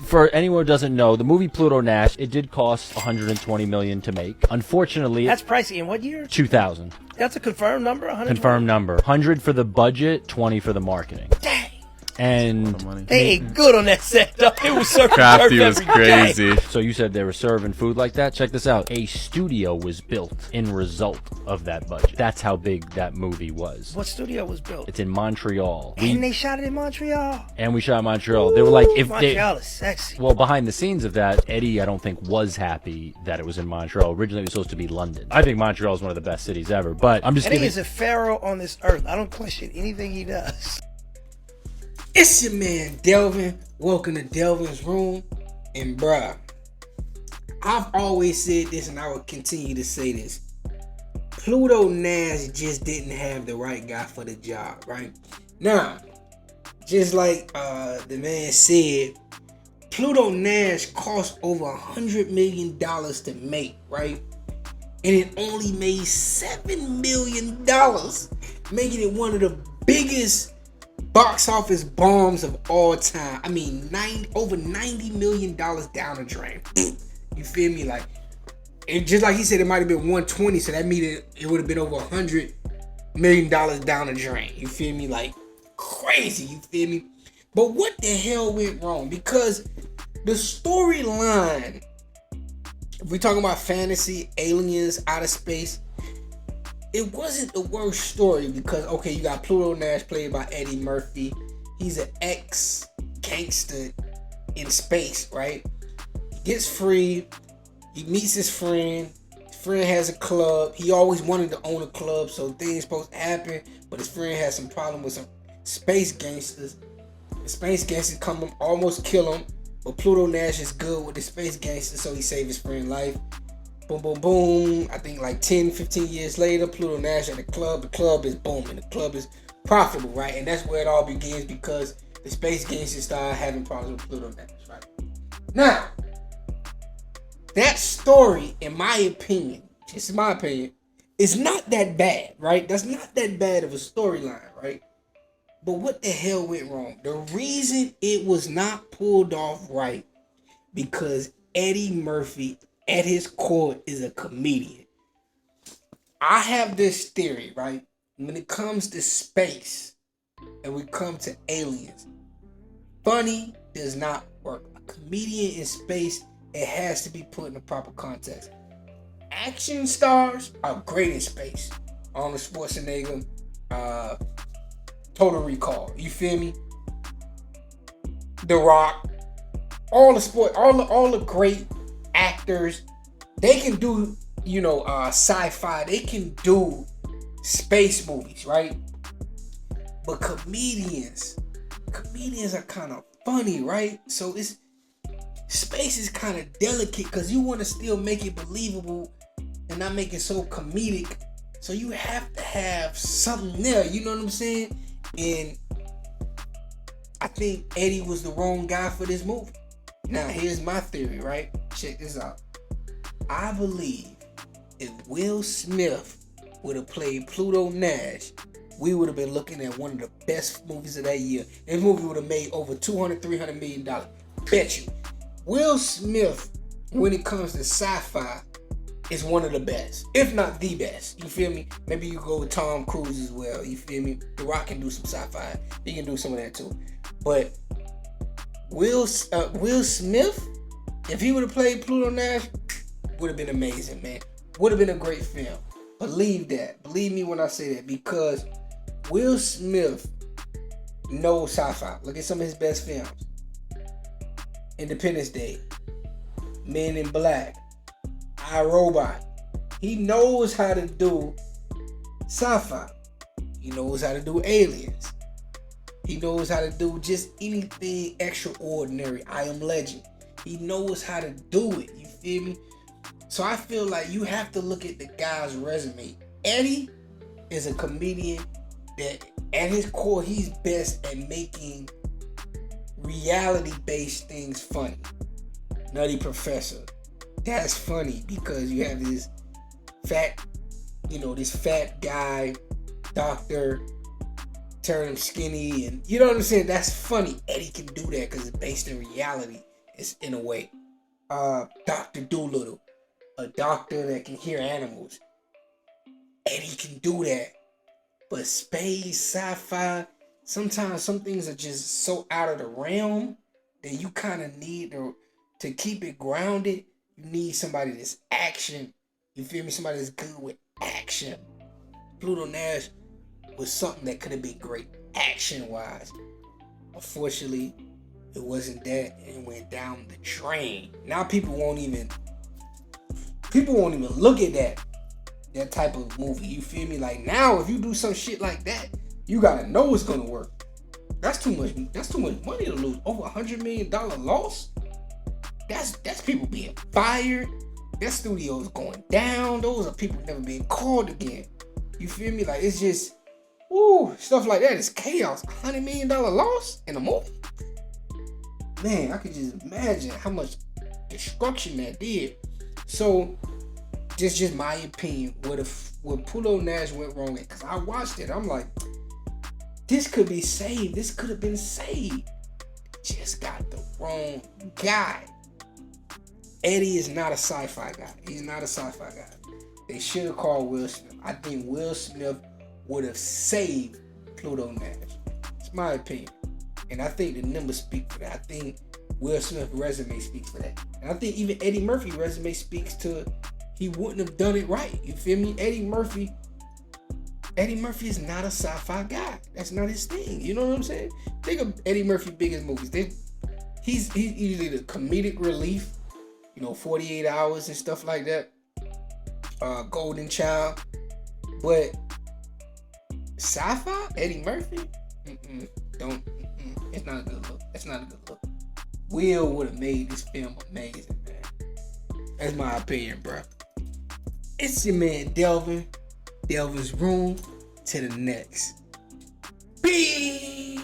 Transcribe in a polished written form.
For anyone who doesn't know, the movie Pluto Nash, it did cost $120 million to make. Unfortunately, that's pricey. In what year? 2000. That's a confirmed number. 100. Confirmed number. 100 for the budget, 20 for the marketing. Dang. And they ate good on that set, though. It was serving Crafty was crazy. So you said they were serving food like that? Check this out. A studio was built in result of that budget. That's how big that movie was. What studio was built? It's in Montreal. And they shot it in Montreal? And we shot in Montreal. They were like, if Montreal is sexy. Well, behind the scenes of that, Eddie, I don't think, was happy that it was in Montreal. Originally, it was supposed to be London. I think Montreal is one of the best cities ever, but I'm just Eddie is a pharaoh on this earth. I don't question anything he does. It's your man Delvin. Welcome to Delvin's Room. And bruh, I've always said this and I will continue to say this. Pluto Nash just didn't have the right guy for the job, right? Now, just like the man said, Pluto Nash cost over $100 million to make, right? And it only made $7 million, making it one of the biggest box office bombs of all time. I mean, over $90 million down the drain. You feel me? Like, and just like he said, it might have been 120, so that means it would have been over $100 million down the drain. You feel me? Like, crazy. You feel me? But what the hell went wrong? Because the storyline, if we're talking about fantasy, aliens, outer space, it wasn't the worst story because, okay, you got Pluto Nash played by Eddie Murphy. He's an ex-gangster in space, right? He gets free. He meets his friend. His friend has a club. He always wanted to own a club, so things supposed to happen, but his friend has some problem with some space gangsters. The space gangsters come and almost kill him, but Pluto Nash is good with the space gangsters, so he saved his friend's life. Boom, boom, boom. I think like 10, 15 years later, Pluto Nash at the club. The club is booming. The club is profitable, right? And that's where it all begins because the space gangsters start having problems with Pluto Nash, right? Now, that story, in my opinion, just in my opinion, is not that bad, right? That's not that bad of a storyline, right? But what the hell went wrong? The reason it was not pulled off right because Eddie Murphy at his core is a comedian. I have this theory, right? When it comes to space and we come to aliens, funny does not work. A comedian in space, it has to be put in the proper context. Action stars are great in space. Arnold Schwarzenegger, Total Recall. You feel me? The Rock, all the great actors, they can do, sci-fi, they can do space movies, right? But comedians are kind of funny, right? So space is kind of delicate because you want to still make it believable and not make it so comedic. So you have to have something there, you know what I'm saying? And I think Eddie was the wrong guy for this movie. Now, here's my theory, right? Check this out. I believe if Will Smith would have played Pluto Nash, we would have been looking at one of the best movies of that year. This movie would have made over $200-300 million. Bet you. Will Smith, when it comes to sci-fi, is one of the best, if not the best. You feel me? Maybe you go with Tom Cruise as well. You feel me? The Rock can do some sci-fi. He can do some of that too. But Will Smith, if he would have played Pluto Nash, would have been amazing, man. Would have been a great film. Believe that. Believe me when I say that, because Will Smith knows sci-fi. Look at some of his best films. Independence Day, Men in Black, iRobot. He knows how to do sci-fi. He knows how to do aliens. He knows how to do just anything extraordinary. I Am Legend. He knows how to do it. You feel me? So I feel like you have to look at the guy's resume. Eddie is a comedian that at his core, he's best at making reality-based things funny. Nutty Professor. That's funny because you have this fat guy, doctor, turn him skinny, and you know what I'm saying? That's funny. Eddie can do that because it's based in reality. It's in a way. Dr. Doolittle, a doctor that can hear animals. Eddie can do that. But space, sci-fi, sometimes some things are just so out of the realm that you kind of need to keep it grounded. You need somebody that's action. You feel me? Somebody that's good with action. Pluto Nash was something that could have been great action-wise. Unfortunately, it wasn't that, and it went down the drain. Now people won't even look at that type of movie. You feel me? Like now, if you do some shit like that, you gotta know it's gonna work. That's too much money to lose. Over $100 million loss. That's people being fired. That studio is going down. Those are people never being called again. You feel me? Like it's just, stuff like that is chaos. $100 million loss in a movie. Man, I could just imagine how much destruction that did. So, just my opinion. What Pluto Nash went wrong at? Because I watched it. I'm like, this could be saved. This could have been saved. Just got the wrong guy. Eddie is not a sci-fi guy. He's not a sci-fi guy. They should have called Will Smith. I think Will Smith would have saved Pluto Nash. It's my opinion. And I think the numbers speak for that. I think Will Smith's resume speaks for that. And I think even Eddie Murphy's resume speaks to he wouldn't have done it right. You feel me? Eddie Murphy is not a sci-fi guy. That's not his thing. You know what I'm saying? Think of Eddie Murphy's biggest movies. He's usually the comedic relief. 48 Hours and stuff like that. Golden Child. But sci-fi? Eddie Murphy? It's not a good look. It's not a good look. Will would have made this film amazing, man. That's my opinion, bro. It's your man Delvin. Delvin's Room. To the next. Peace.